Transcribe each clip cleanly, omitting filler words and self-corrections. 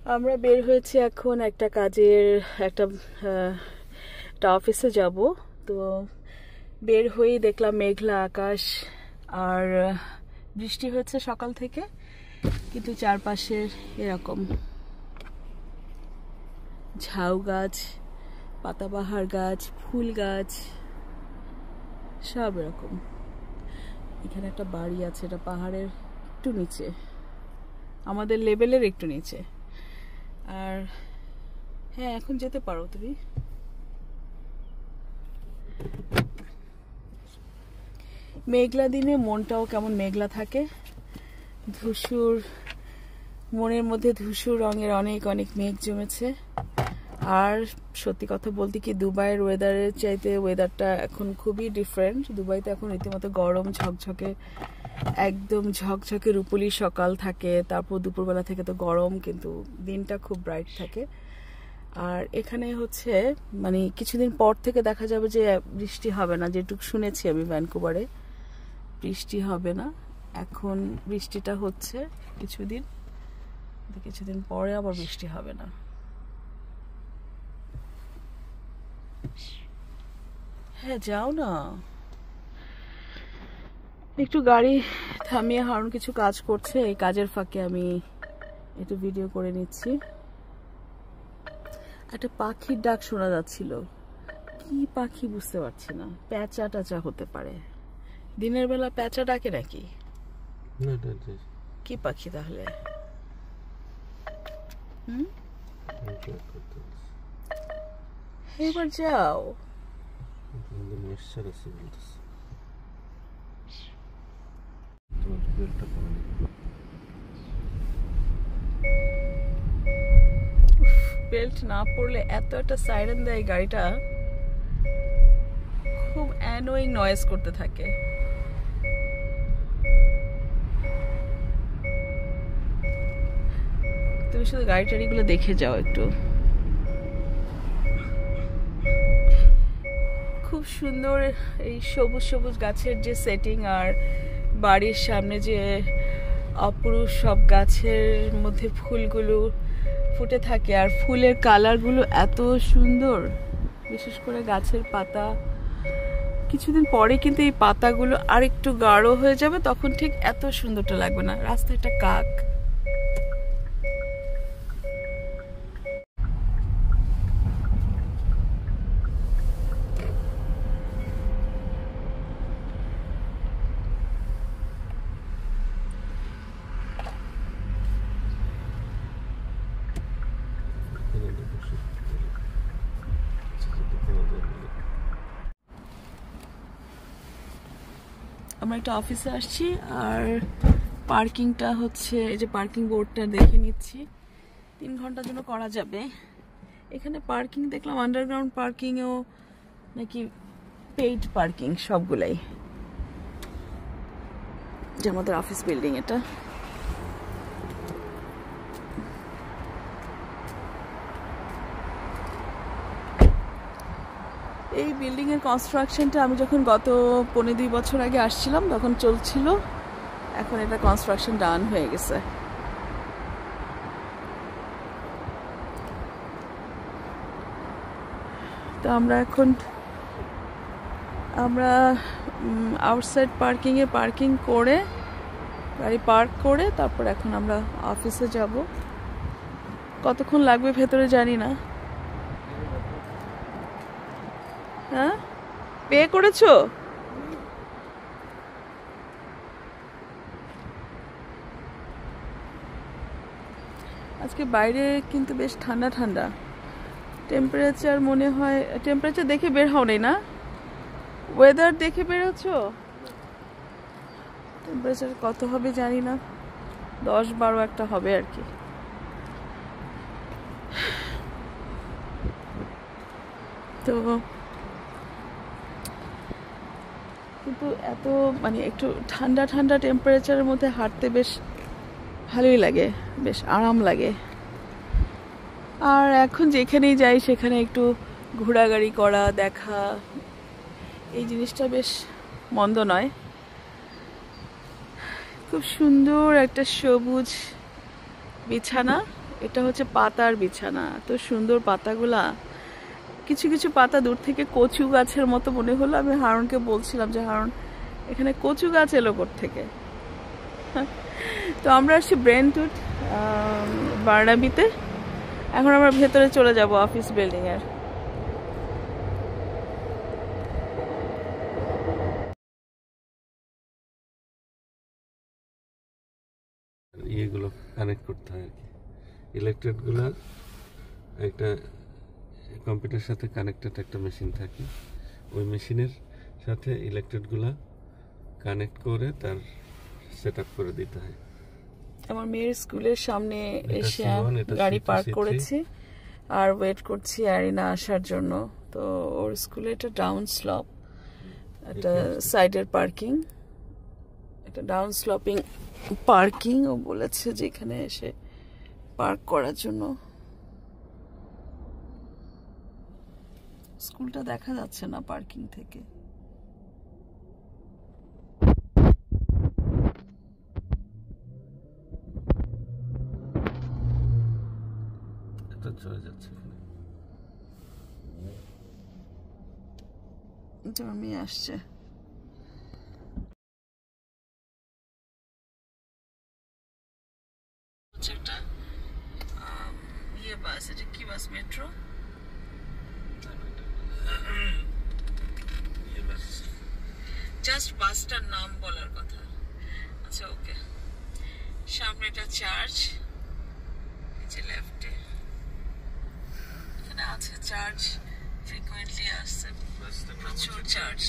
আমরা বের হয়েছি এখন একটা কাজের একটা অফিসে যাব। তো বের হয়েই দেখলাম মেঘলা আকাশ আর বৃষ্টি হচ্ছে সকাল থেকে, কিন্তু চারপাশের এরকম ঝাউ গাছ, পাতাবাহার গাছ, ফুল গাছ সব এরকম। এখানে একটা বাড়ি আছে, এটা পাহাড়ের একটু নিচে, আমাদের লেভেলের একটু নিচে। আর হ্যাঁ, এখন যেতে পারো তুমি। মেঘলা দিনে মনটাও কেমন মেঘলা থাকে, ধূসর, মনের মধ্যে ধূসর রঙের অনেক অনেক মেঘ জমেছে। আর সত্যি কথা বলতে কি, দুবাইয়ের ওয়েদারের চাইতে ওয়েদারটা এখন খুবই ডিফারেন্ট। দুবাইতে এখন রীতিমতো গরম, ঝকঝকে, একদম ঝকঝকে রূপলি সকাল থাকে, তারপর দুপুরবেলা থেকে তো গরম, কিন্তু দিনটা খুব ব্রাইট থাকে। আর এখানে হচ্ছে মানে কিছুদিন পর থেকে দেখা যাবে যে বৃষ্টি হবে না, যেটুকু শুনেছি আমি ভ্যানকুভারে বৃষ্টি হবে না। এখন বৃষ্টিটা হচ্ছে কিছুদিন, কিছুদিন পরে আবার বৃষ্টি হবে না। হ্যাঁ যাও না, একটু গাড়ি থামিয়ে হারুন কিছু কাজ করছে, এই কাজের ফাঁকে আমি একটু ভিডিও করে নিচ্ছি। একটা পাখির ডাক শোনা যাচ্ছিল, কি পাখি বুঝতে পারছি না, প্যাঁচা টাচা হতে পারে। দিনের বেলা প্যাঁচা ডাকে নাকি? কি পাখি তাহলে? এবার যাও। বেল্ট না পরলে এত একটা সাইরেন দেয় গাড়িটা, খুব অ্যানোয়িং নয়েজ করতে থাকে। তুমি শুধু গাড়ি টাড়িগুলো দেখে যাও একটু। খুব সুন্দর এই সবুজ সবুজ গাছের যে সেটিং, আর বাড়ির সামনে যে অপরূপ সব গাছের মধ্যে ফুলগুলো ফুটে থাকে, আর ফুলের কালারগুলো এত সুন্দর, বিশেষ করে গাছের পাতা। কিছুদিন পরে কিন্তু এই পাতাগুলো আর একটু গাঢ় হয়ে যাবে, তখন ঠিক এত সুন্দরটা লাগবে না। রাস্তায় একটা কাক, আমরা একটা অফিসে আসছি আর পার্কিংটা হচ্ছে, এই যে পার্কিং বোর্ডটা দেখে নিচ্ছি, 3 ঘন্টার জন্য করা যাবে। এখানে পার্কিং দেখলাম আন্ডারগ্রাউন্ড পার্কিংও নাকি পেইড পার্কিং, সবগুলাই, যে আমাদের অফিস বিল্ডিং এটা। এই বিল্ডিং এর কনস্ট্রাকশনটা আমি যখন গত 15-2 বছর আগে আসছিলাম তখন চলছিল, এখন এটা কনস্ট্রাকশন ডান হয়ে গেছে। তো আমরা এখন আউটসাইড পার্কিং করে, গাড়ি পার্ক করে, তারপর এখন আমরা অফিসে যাব। কতক্ষণ লাগবে ভেতরে জানি না। হ্যাঁ, পে করেছো? আজকে বাইরে কিন্তু বেশ ঠান্ডা ঠান্ডা টেম্পারেচার, মনে হয় টেম্পারেচার দেখে বের হও নাই না, ওয়েদার দেখে বেরোছো? টেম্পারেচার কত হবে জানি না, 10-12 একটা হবে আর কি। তো কিন্তু এত মানে একটু ঠান্ডা ঠান্ডা টেম্পারেচারের মধ্যে হাঁটতে বেশ ভালোই লাগে, বেশ আরাম লাগে। আর এখন যেখানেই যাই সেখানে একটু ঘোরাঘুরি করা, দেখা, এই জিনিসটা বেশ মন্দ নয়। খুব সুন্দর একটা সবুজ বিছানা, এটা হচ্ছে পাতার বিছানা, তো সুন্দর পাতাগুলা। কিছু কিছু পাতা দূর থেকে কচু গাছের মতো মনে হলো। আমি হারুনকে বলছিলাম যে হারুন, এখানে কচু গাছ এলো কোত্থেকে। তো আমরা আসছি ব্রেন্টউড বার্নাবিতে। এখন আমরা ভেতরে চলে যাব অফিস বিল্ডিং এর। ইয়েগুলো কানেক্ট করতে হয় আর কি। ইলেকট্রিকগুলো একটা কম্পিউটারের সাথে কানেক্টেড একটা মেশিন থাকে, ওই মেশিনের সাথে ইলেকট্রিকগুলো কানেক্ট করে তার সেট আপ করে দিতে হয়। আমার মেয়ের স্কুলের সামনে এসে গাড়ি পার্ক করেছি আর ওয়েট করছি আরিনা আসার জন্য। তো ওর স্কুলে এটা ডাউন স্লপ, একটা সাইডের পার্কিং, একটা ডাউন স্লপিং পার্কিং। ও বলেছে যে এখানে এসে পার্ক করার জন্য। স্কুলটা দেখা যাচ্ছে না পার্কিং থেকে। চলে যাচ্ছে, মেয়ে আসছে। বাস, এটা কি বাস? মেট্রো? জাস্ট বাসটার নাম বলার কথা। আচ্ছা, ওকে। সামনে একটা চার্চ, নিচে লেফটে এখানে আছে চার্চ। ফ্রিকুয়েন্টলি আসছে প্রচুর চার্চ।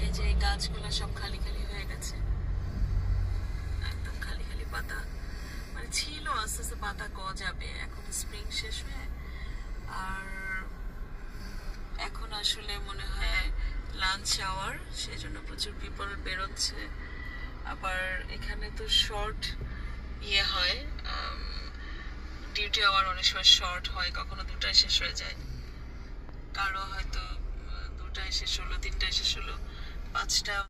এই যে গাছগুলো সব খালি খালি হয়ে গেছে, একদম খালি খালি পাতা। মানে ছিল, আস্তে আস্তে পাতা গজাবে। এখন স্প্রিং শেষ হয়ে, আর এখন আসলে মনে হয় লাঞ্চ আওয়ার, সেই জন্য প্রচুর পিপল বেরোচ্ছে। আবার এখানে তো শর্ট ইয়ে হয়, ডিউটি আওয়ার অনেক সময় শর্ট হয়, কখনো 2টায় শেষ হয়ে যায়, কারো হয়তো 2টায় শেষ হলো, 3টায় শেষ হলো, 5টা